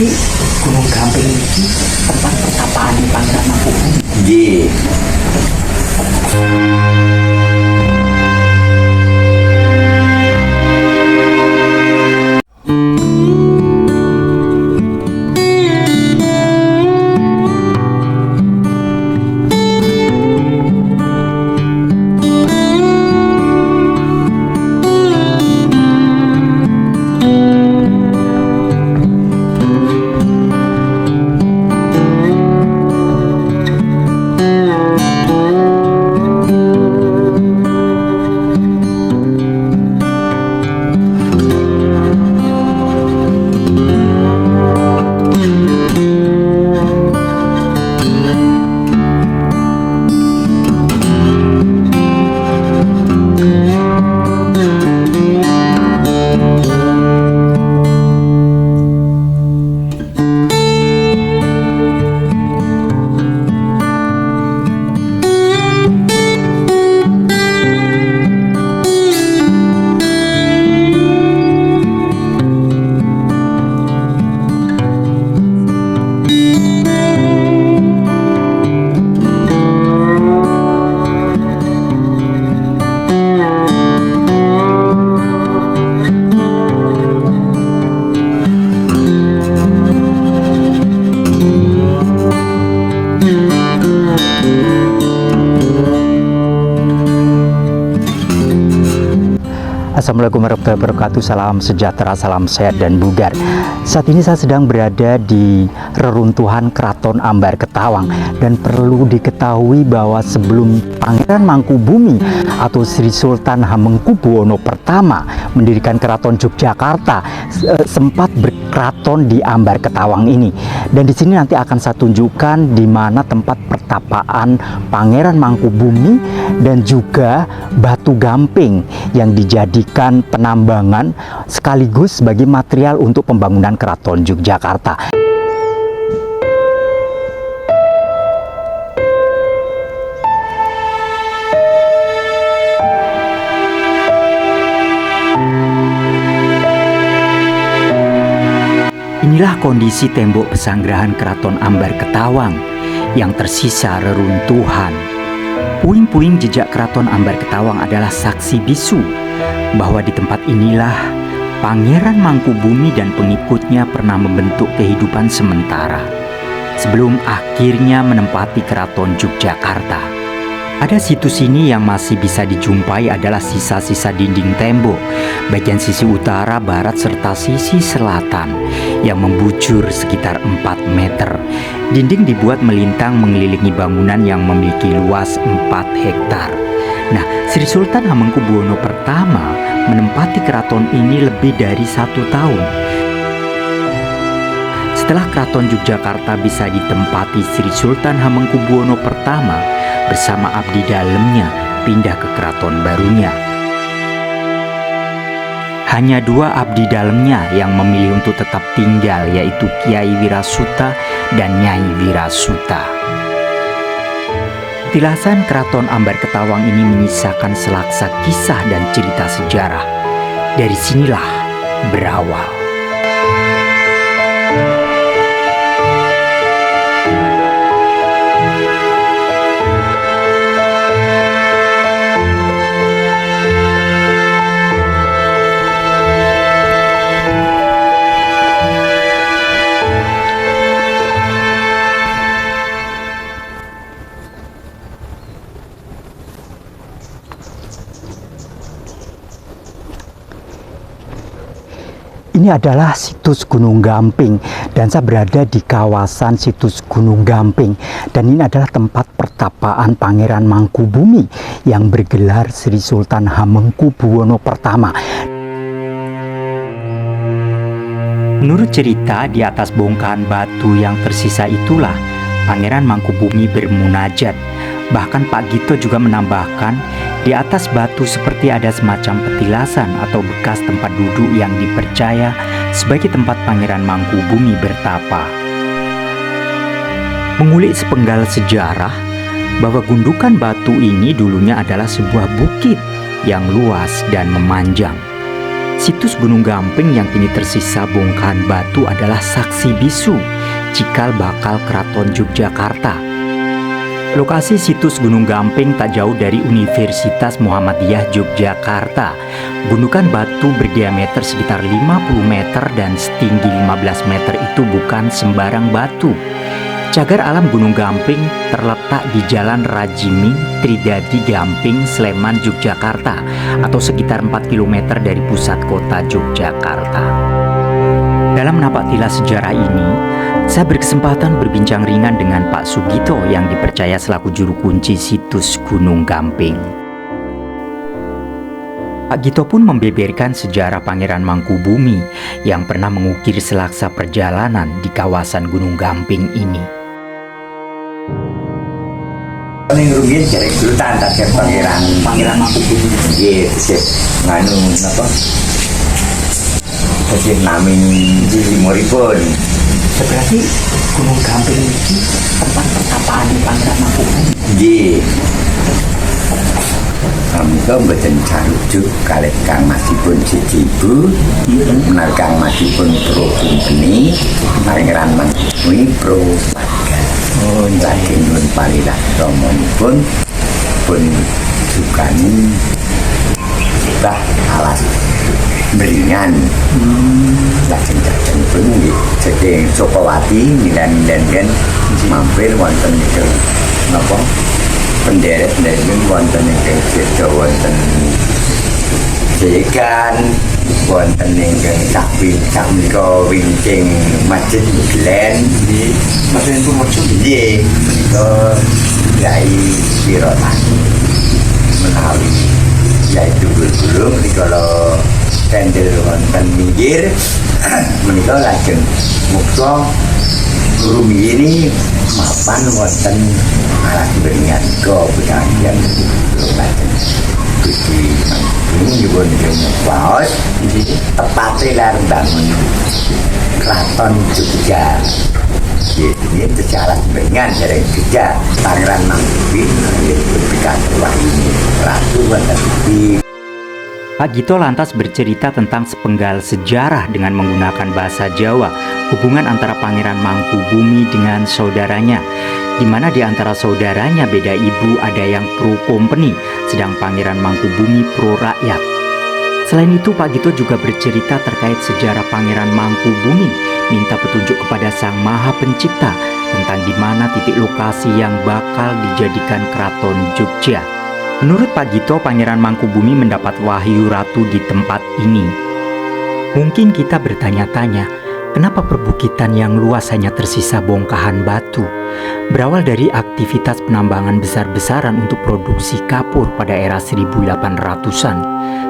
sih Gunung Gamping ini tempat pertapaan di Pangeran Mangkubumi? Nggih. Assalamualaikum warahmatullahi wabarakatuh. Salam sejahtera, salam sehat dan bugar. Saat ini saya sedang berada di reruntuhan Keraton Ambar Ketawang, dan perlu diketahui bahwa sebelum Pangeran Mangkubumi atau Sri Sultan Hamengkubuwono pertama mendirikan Keraton Yogyakarta sempat berkeraton di Ambar Ketawang ini. Dan di sini nanti akan saya tunjukkan di mana tempat pertapaan Pangeran Mangkubumi dan juga batu gamping yang dijadikan penambangan sekaligus sebagai material untuk pembangunan Keraton Yogyakarta. Inilah kondisi tembok pesanggerahan Keraton Ambar Ketawang yang tersisa reruntuhan. Puing-puing jejak Keraton Ambar Ketawang adalah saksi bisu bahwa di tempat inilah Pangeran Mangkubumi dan pengikutnya pernah membentuk kehidupan sementara sebelum akhirnya menempati Keraton Yogyakarta. Ada situs ini yang masih bisa dijumpai adalah sisa-sisa dinding tembok bagian sisi utara, barat, serta sisi selatan yang membujur sekitar 4 meter. Dinding dibuat melintang mengelilingi bangunan yang memiliki luas 4 hektar. Nah, Sri Sultan Hamengkubuwono pertama menempati keraton ini lebih dari 1 tahun. Setelah Keraton Yogyakarta bisa ditempati Sri Sultan Hamengkubuwono pertama bersama abdi dalamnya pindah ke keraton barunya. Hanya 2 abdi dalamnya yang memilih untuk tetap tinggal, yaitu Kiai Wirasuta dan Nyai Wirasuta. Tilasan Keraton Ambar Ketawang ini menyisakan selaksa kisah dan cerita sejarah. Dari sinilah berawal. Ini adalah situs Gunung Gamping dan saya berada di kawasan situs Gunung Gamping, dan ini adalah tempat pertapaan Pangeran Mangkubumi yang bergelar Sri Sultan Hamengkubuwono pertama. Menurut cerita, di atas bongkahan batu yang tersisa itulah Pangeran Mangkubumi bermunajat. Bahkan Pak Gito juga menambahkan, di atas batu seperti ada semacam petilasan atau bekas tempat duduk yang dipercaya sebagai tempat Pangeran Mangkubumi bertapa. Mengulik sepenggal sejarah bahwa gundukan batu ini dulunya adalah sebuah bukit yang luas dan memanjang. Situs situs Gunung Gamping yang kini tersisa bongkahan batu adalah saksi bisu cikal bakal Keraton Yogyakarta. Lokasi situs Gunung Gamping tak jauh dari Universitas Muhammadiyah Yogyakarta. Gundukan batu berdiameter sekitar 50 meter dan setinggi 15 meter itu bukan sembarang batu. Cagar alam Gunung Gamping terletak di Jalan Rajimi, Tridadi Gamping, Sleman, Yogyakarta, atau sekitar 4 km dari pusat kota Yogyakarta. Dalam napak tilas sejarah ini, saya berkesempatan berbincang ringan dengan Pak Sugito yang dipercaya selaku juru kunci situs Gunung Gamping. Pak Gito pun membeberkan sejarah Pangeran Mangkubumi yang pernah mengukir selaksa perjalanan di kawasan Gunung Gamping ini. Ini rugian cari sultan tak pangeran Mangkubumi. Iya, nganu apa? Kasih namin di Moripun. Berarti Gunung Gamping ini tempat pertapaan Pangeran Mangkubumi. Iya. Kami itu betul carujuk kali kang masipun Cijibu, benar kang masipun pro Kumpeni, Pangeran Mangkubumi pro Warga. Oh, lagi nun palilah romonipun pun sukani bah alas beringan. Lagi jajan pun jadi Sokowati milan-milan kan mampir wonten itu apa penderet dari wonten itu cerita wonten jekan wonten ingkang sapi menika wincing masjid Glen di Masjid Purworejo nggih menika Yai Wirotani menawi Yai guru-guru menika kendel wonten minggir menika lajeng muksa guru ini mapan wonten alas beringan go budaya lajeng Gusti ini pun paus tepatnya bangun Keraton Jogja. Ini secara beringan dari Jogja Pangeran Mangkubumi berbicara wah ini ratu Wantakuti. Pak Gito lantas bercerita tentang sepenggal sejarah dengan menggunakan bahasa Jawa, hubungan antara Pangeran Mangkubumi dengan saudaranya, di mana di antara saudaranya beda ibu ada yang pro Company, sedang Pangeran Mangkubumi pro rakyat. Selain itu, Pak Gito juga bercerita terkait sejarah Pangeran Mangkubumi, minta petunjuk kepada Sang Maha Pencipta tentang di mana titik lokasi yang bakal dijadikan Keraton Jogja. Menurut Pak Gito, Pangeran Mangkubumi mendapat wahyu ratu di tempat ini. Mungkin kita bertanya-tanya, kenapa perbukitan yang luas hanya tersisa bongkahan batu? Berawal dari aktivitas penambangan besar-besaran untuk produksi kapur pada era 1800-an.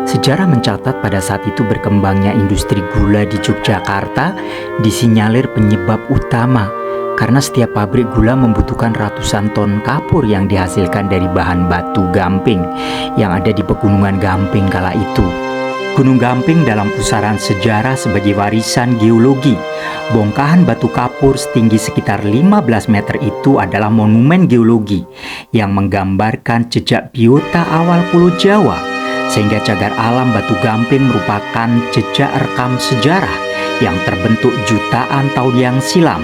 Sejarah mencatat pada saat itu berkembangnya industri gula di Yogyakarta disinyalir penyebab utama, karena setiap pabrik gula membutuhkan ratusan ton kapur yang dihasilkan dari bahan batu gamping yang ada di pegunungan Gamping kala itu. Gunung Gamping dalam pusaran sejarah sebagai warisan geologi. Bongkahan batu kapur setinggi sekitar 15 meter itu adalah monumen geologi yang menggambarkan jejak biota awal Pulau Jawa, sehingga cagar alam batu Gamping merupakan jejak rekam sejarah yang terbentuk jutaan tahun yang silam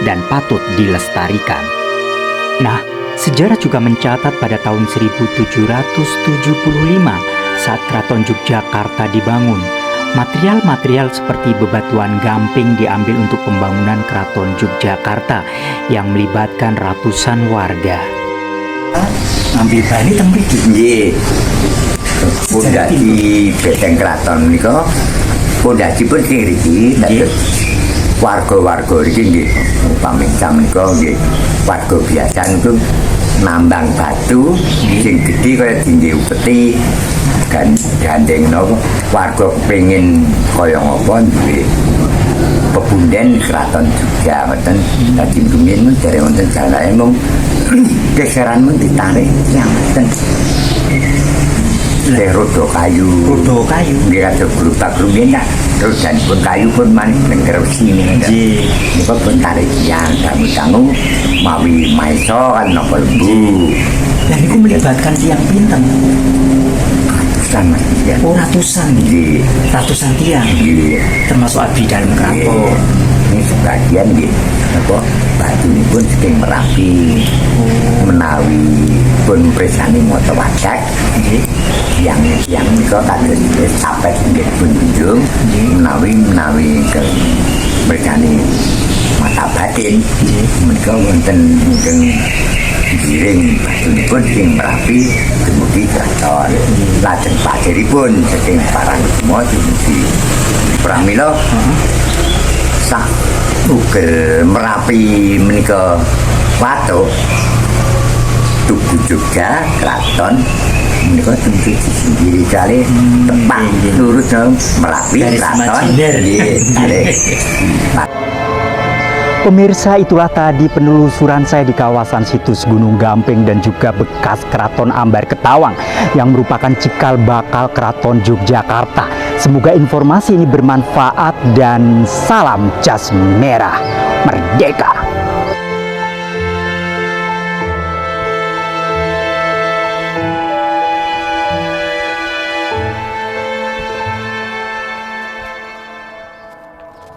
dan patut dilestarikan. Nah, sejarah juga mencatat pada tahun 1775 saat Keraton Yogyakarta dibangun, material-material seperti bebatuan gamping diambil untuk pembangunan Keraton Yogyakarta yang melibatkan ratusan warga. Ambil bali teng mriki nggih. Pondasi Beteng Keraton menika pondasipun sing mriki dados warga-warga iki nggih upami menika nggih warga biasa niku nambang batu sing gedhe kaya tinggi upeti kan gandeng nopo warga pengen kaya ngapa duwe pepunden Keraton Jogja ngoten dadi rumiyin men dereng wonten jalane mung geseran men ditarik yang ngoten rodo kayu nggih ada gerobak rumiyin nak terus dan pun kayu pun manis lengker sini nggih niku pun tarik yang dangu-dangu mawi maiso kan napa lembu dan itu melibatkan tiang pinten ratusan Mas ya. Oh, ratusan. Nggih. Ratusan tiang. Nggih. Termasuk abdi dalam keraton. Ini sebagian nggih apa batu ini pun saking Merapi menawi pun presani moto wadak yang menika kados sapet nggih kunjung menawi ke presani mata batin menika wonten ingkang giring batunipun saking Merapi dumugi keraton lajeng pasiripun saking Parang semua dumugi pramila sak uger Merapi menika watu Tugu Jogja keraton menika tentu sendiri kali tepak lurus dong Merapi keraton nggih kalih. Pemirsa, itulah tadi penelusuran saya di kawasan situs Gunung Gamping dan juga bekas Keraton Ambar Ketawang yang merupakan cikal bakal Keraton Yogyakarta. Semoga informasi ini bermanfaat dan salam jas merah merdeka.